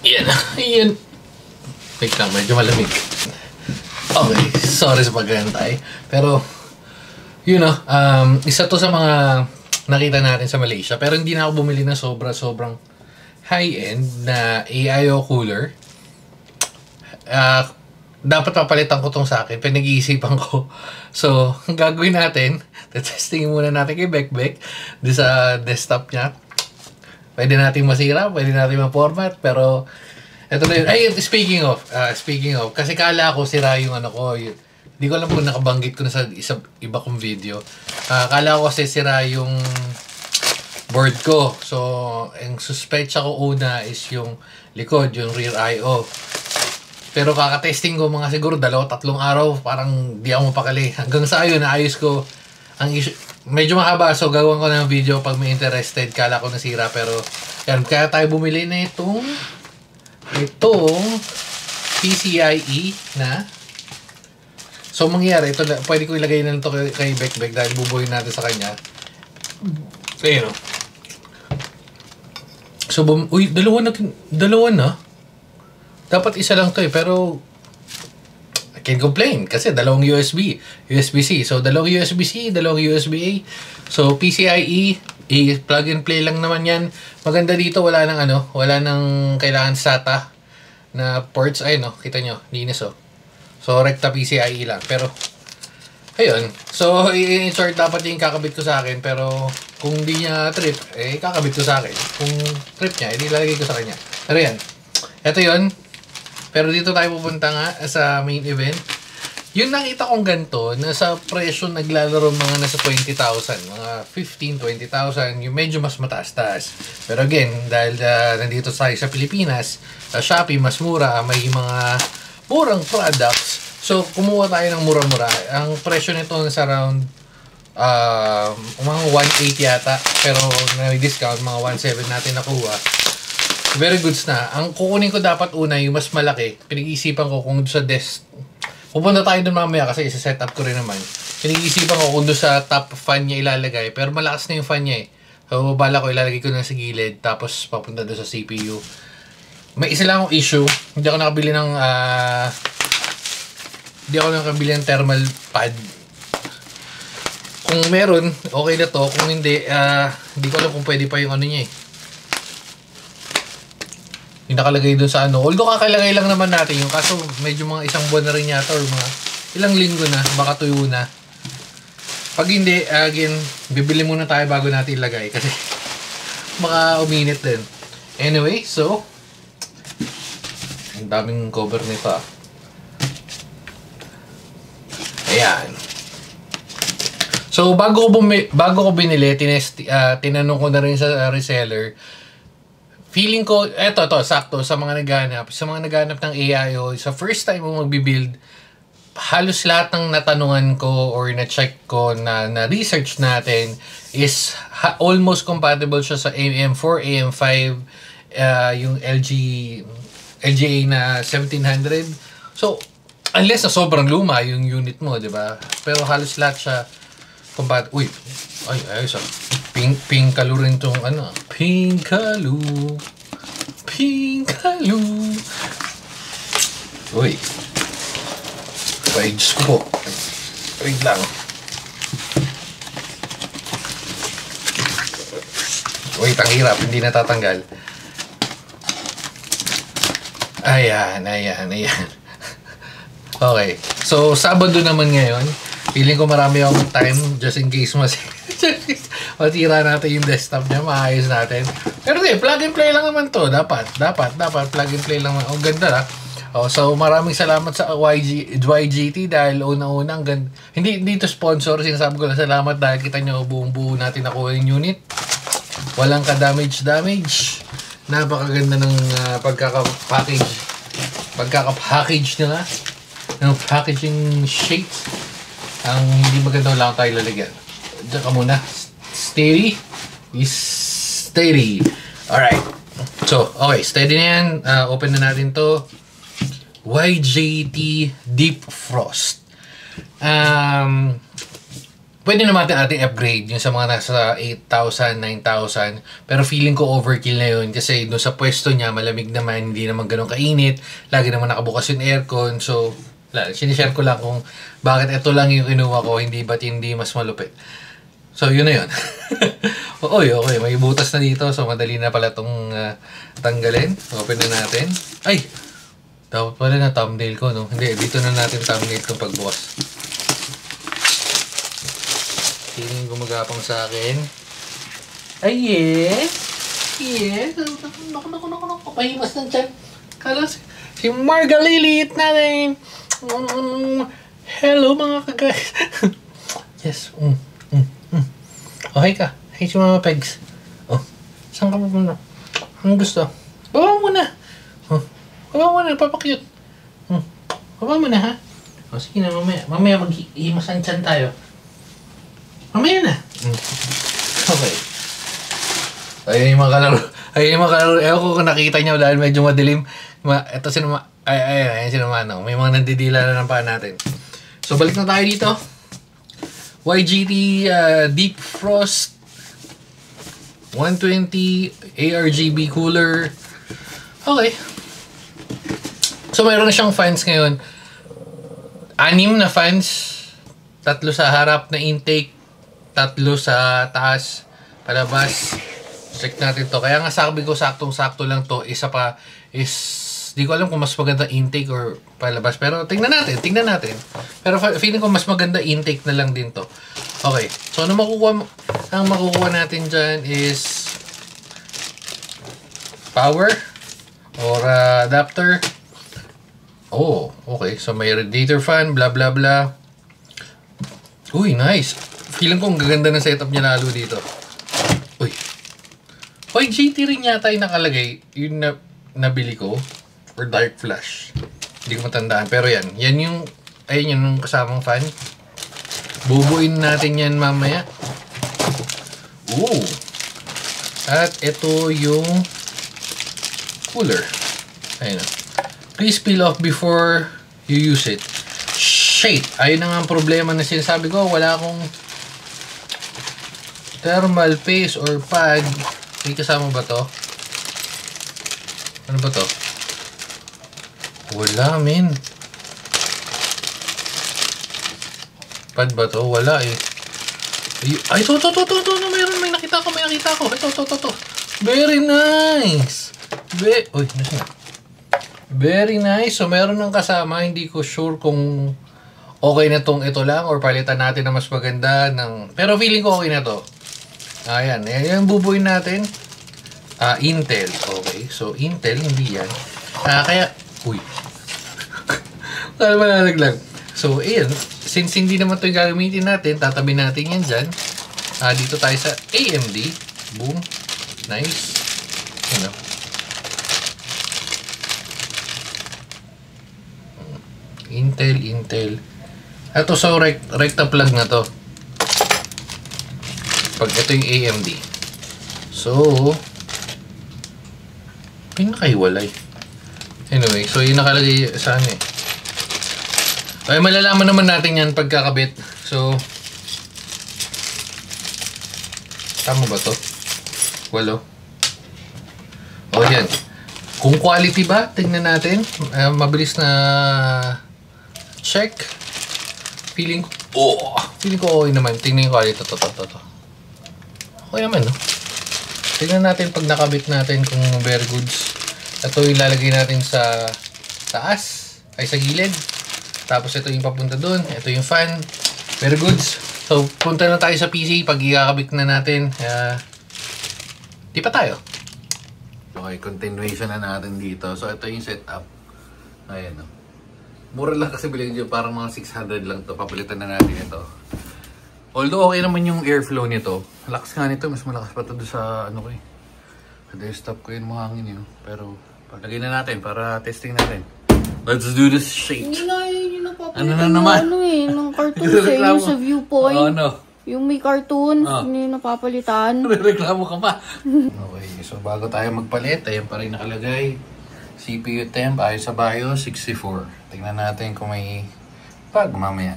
Yan. Yan. Wait lang, medyo malamig. Okay, sorry sa paghahantay. Pero, you know, isa to sa mga nakita natin sa Malaysia. Pero hindi na ako bumili ng sobrang high-end na AIO cooler. Dapat papalitan ko tong sa akin. Pinag-iisipan ko. So, ang gagawin natin, testingin muna natin kay Bekbek di sa desktop niya. Pwede natin masira, pwede natin ma-format, pero eto na yun. Ay, speaking of, kasi kala ko sira yung ano ko, hindi ko alam kung nakabanggit ko na sa iba kong video. Kala ko kasi sira yung board ko. So, ang suspecha ko una is yung likod, yung rear I/O. Pero kakatesting ko mga siguro 2-3 araw, parang di ako mapakali. Hanggang sa ayun, naayos ko ang issue. Medyo mahaba, so gawin ko ng video pag may interested. Kala ko nasira, pero yan, kaya tayo bumili na itong PCIe na. So mangyayari, ito pwede ko ilagay na ito kay Bekbek dahil bubuhin natin sa kanya. Ayun. So uy, dalawa na. Dapat isa lang to pero I can't complain kasi dalawang USB-C. So dalawang USB-C, dalawang USB-A. So PCIe, plug and play lang naman yan. Maganda dito, wala nang kailangan SATA na ports. Ay no, kita nyo, linis oh. So rekta PCIe lang. Pero ayun. So in short, dapat yung kakabit ko sa akin, pero kung di niya trip, kakabit ko sa akin. Kung trip niya, lalagay ko sa kanya. Pero yan. Ito yun. Pero dito tayo pupunta nga sa main event. Yung nakita kong ganito, nasa presyo naglalaro mga nasa 20,000, mga 15-20,000, yung medyo mas mataas-taas. Pero again, dahil nandito tayo sa Pilipinas, sa Shopee, mas mura, may mga murang products. So, kumuha tayo ng mura-mura. Ang presyo nito nasa around mga 1.8 yata, pero may discount, mga 1.7 natin nakuha. Very goods na. Ang kukunin ko dapat una yung mas malaki. Pinag-iisipan ko kung doon sa desk. Pupunta tayo doon mamaya kasi isa-set up ko rin naman. Pinag-iisipan ko kung doon sa top fan niya ilalagay. Pero malakas na yung fan niya eh. So, bala ko ilalagay ko na sa gilid. Tapos papunta doon sa CPU. May isa lang akong issue. Hindi ako nakabili ng thermal pad. Kung meron, okay na to. Kung hindi, hindi ko alam kung pwede pa yung ano niya eh. Yung nakalagay doon sa ano. Although kakalagay lang naman natin yung kaso medyo mga isang buwan na rin yata or mga ilang linggo na, baka tuyo na. Pag hindi, again, bibili muna tayo bago natin ilagay kasi baka uminit din. Anyway, so ang daming cover nito ah. Ayan. So bago ko binili, tinanong ko na rin sa reseller. Feeling ko, sakto, sa mga naghahanap ng AIO, sa first time mo magbibuild, halos lahat ng natanungan ko or na-check ko na research natin is almost compatible siya sa AM4, AM5, yung LGA na 1700. So, unless na sobrang luma yung unit mo, di ba? Pero halos lahat siya compatible. Uy, ayos ah. Pinkalu rin tong ano. Pinkalu. Uy. Ay, Diyos ko po. Wait lang. Wait, ang hirap. Hindi natatanggal. Ayan. Okay. So, Sabado naman ngayon. Feeling ko marami akong time just in case matira natin yung desktop niya, maayos natin. Pero plug and play lang naman to. Dapat plug and play lang naman. Oh, ganda na. So maraming salamat sa YGT dahil unang-unang hindi to sponsor, sinasabi ko lang salamat dahil kita nyo buong-buo natin nakuha yung unit. Walang ka-damage. Napakaganda ng pagkaka-package nila. Ng packaging sheet. Ang hindi maganda lang tayo lalagyan. Diyan ka muna. Steady. Alright. So, okay. Steady na yan. Open na natin to. YJT Deep Frost. pwede naman natin upgrade yung sa mga nasa 8,000, 9,000. Pero feeling ko overkill na yun kasi doon sa pwesto niya, malamig naman, hindi naman ganun kainit. Lagi naman nakabukas yung aircon. So, sinishare ko lang kung bakit ito lang yung kinuha ko, ba't hindi mas malupit. So, yun na yun. Okay, may butas na dito. So, madali na pala itong tanggalin. Open na natin. Ay! Dapat pala na thumbnail ko, no? Hindi, dito na natin thumbnail itong pagbukas. Sino yung gumagapang sa akin? Ay, yes! Yes! Naku. Pahimas ng tiyan. Kala si Margalilit natin! Hello, mga kagay! Yes. Okay ka. Hey, si Mama Pegs. Oh, saan ka pupunta? Anong gusto? Baba mo na! Baba mo na, papakyut. Baba mo na, ha? O, sige na, mamaya. Mamaya mag-ihimasan tiyan tayo. Mamaya na. Okay. Ayun yung mga kalaro. Ewan ko kung nakita nyo dahil medyo madilim. Ito sinama. Ayan sinama. May mga nandidila na ng paa natin. So, balik na tayo dito. YGT Deep Frost 120 ARGB cooler. Okay. So, mayroon na siyang fans ngayon. 6 na fans. 3 sa harap na intake. 3 sa taas. Palabas. Check natin to. Kaya nga sabi ko, saktong-sakto lang to. Isa pa is, di ko alam kung mas maganda intake or palabas. Pero tingnan natin. Pero feeling ko mas maganda intake na lang din to. Okay. So, ang makukuha natin dyan is power or adapter. Oh, okay. So, may radiator fan, blah, blah, blah. Uy, nice. Feeling ko ang gaganda ng setup niya lalo dito. Uy. Hoy, GT rin yata yung nakalagay. Yung nabili ko. Or dark flash. Hindi ko matandaan. Pero yan. Ayun yung kasamang fan. Bubuin natin yan mamaya. Ooh. At ito yung cooler. Ayun na. Please peel off before you use it. Shit! Ayun na nga ang problema na sinasabi ko. Wala akong thermal paste or pad. May kasama ba to? Ano ba to? Wala, men. Pad ba to? Wala eh. Ay, to. May nakita ko. Ito. Very nice. Uy, nasa na? Very nice. So, meron ng kasama. Hindi ko sure kung okay na tong ito lang or palitan natin na mas maganda ng... Pero feeling ko okay na to. Ayan. Ayan yung bubuin natin. Intel. Okay. So, Intel, hindi yan. Kaya... Uy. Kala malalaglag. So, ayan. Since hindi naman ito yung gagamitin natin, tatabi natin yan dyan. Dito tayo sa AMD. Boom. Nice. Ano? Intel. Ito sa recta plug na to. Pag ito yung AMD. So, pinakahiwalay. Anyway, so yung nakalagay sa ano eh. Ay, malalaman naman natin yan pagkakabit. So, tama ba to? 8. O yan. Kung quality ba, tingnan natin. Mabilis na check. Feeling ko okay naman. Tingnan yung quality. To. Okay naman, no? Tingnan natin pag nakabit natin kung very goods. Ito yung ilalagay natin sa taas. Ay, sa gilid. Tapos ito yung papunta dun. Ito yung fan. Very goods. So, punta na tayo sa PC. Pag ikakabit na natin, di pa tayo. Okay, continuation na natin dito. So, ito yung setup. Ayan, no? Mura lang kasi bilhin nyo. Parang mga 600 lang to. Papalitan na natin ito. Although, okay naman yung airflow nito. Lakas nga nito. Mas malakas pa ito sa ano ko eh. Sa desktop ko yung mga hangin yun. Pero, palagay na natin para testing natin. Let's do this shit. Hindi na yun yung ano na naman? Ng cartoon sa inyo sa viewpoint. Oh, no. Yung may cartoon, hindi napapalitan. Reklamo ka pa. Okay, so bago tayo magpalit, ayan pa rin nakalagay. CPU temp, ayos sa BIOS, 64. Tingnan natin kung may pag mamaya.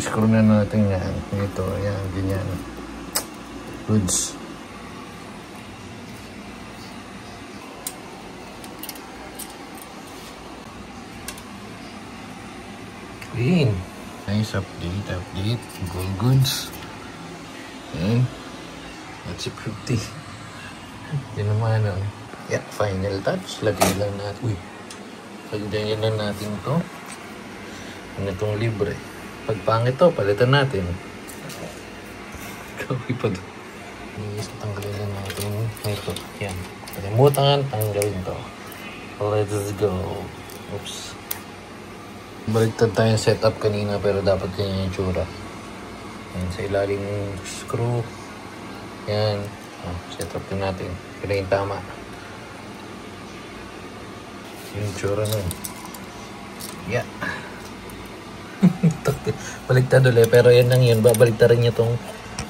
I-screw na natin yan. Ito, ayan, ganyan. Goods. Clean. Nice update. Gold goods. Ayan. That's a 50. Yan naman, yeah, final touch. Lagyan lang natin. Uy. Lagyan lang natin to. Ano itong libre. Pag pangit to, palitan natin. Kawin pa doon. Tanggalin lang natin ito. Yan. Kalimutan, tanggalin to. Let's go. Oops. Baliktad tayong setup kanina pero dapat ganyan yung tsura. Yan, sa ilalim yung screw. Yan. Setup din natin. Kaya yung tama. Yung tsura nun. Yeah. Baliktad ulit. Pero yan lang yun. Babaliktad rin niya itong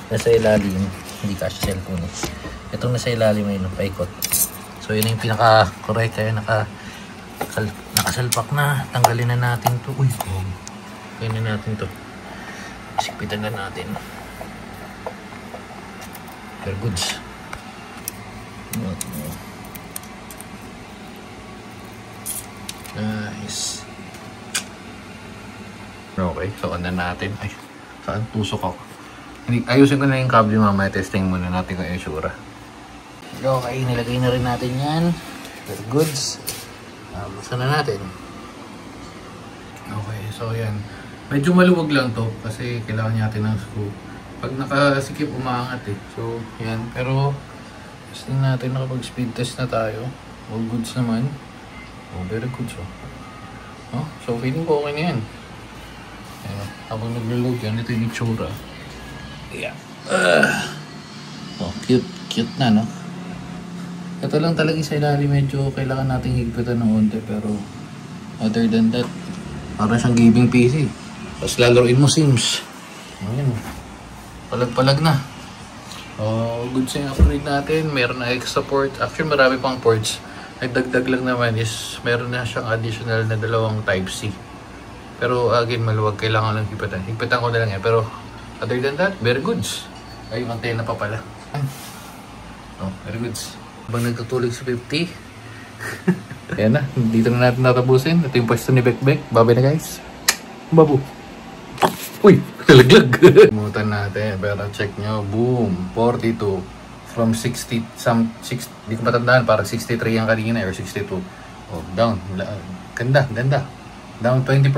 nasa ilalim. Hindi kasi cellphone. Itong nasa ilalim ay paikot. So yun yung pinaka-correct. Kaya nakasalpak na. Tanggalin na natin to. Uy, kaya na natin to. Sikpitan na natin. Very goods. Nice. Okay, so na natin. Ay, saan tusok ako? Ayusin ko na yung cable mamaya. Testing muna natin kung isura. Okay, nilagay na rin natin yan. Very goods. Basta na natin. Okay, so yan. Medyo maluwag lang to kasi kailangan natin ng screw. Pag nakasikip, umaangat eh. So, yan. Pero, gusto natin nakapag-speed test na tayo. All goods naman. Oh, very good so. Oh, so, feeling ko okay na yan. Ayan. Habang nag-load yan, ito yung itsura. Yeah. Oh, cute. Cute na, no? Ito lang talaga sa ilalim. Medyo kailangan nating higpitan ng onte. Pero, other than that, parang siyang gaming PC. Tapos lalaroin mo Sims. Ayan. Palag-palag na. Good sa yung upgrade natin. Meron na extra port. Actually, marami pang ports. Nagdagdag lang naman is meron na siyang additional na 2 Type-C. Pero again, maluwag. Kailangan lang higpitan. Higpitan ko na lang yan. Pero other than that, very goods. Ay, yung antena pa pala. Oh, very goods. Habang nagtutulig sa 50. Ayan na. Dito na natin natapusin. Ito yung pwesto ni Bekbek. Bye-bye na guys. Babu. Uy, nalaglag. Mutan natin. Pero check nyo. Boom. 42. From 60, di ko matandaan. Parang 63 yan kanina or 62. Oh, down. Ganda. Down 20%.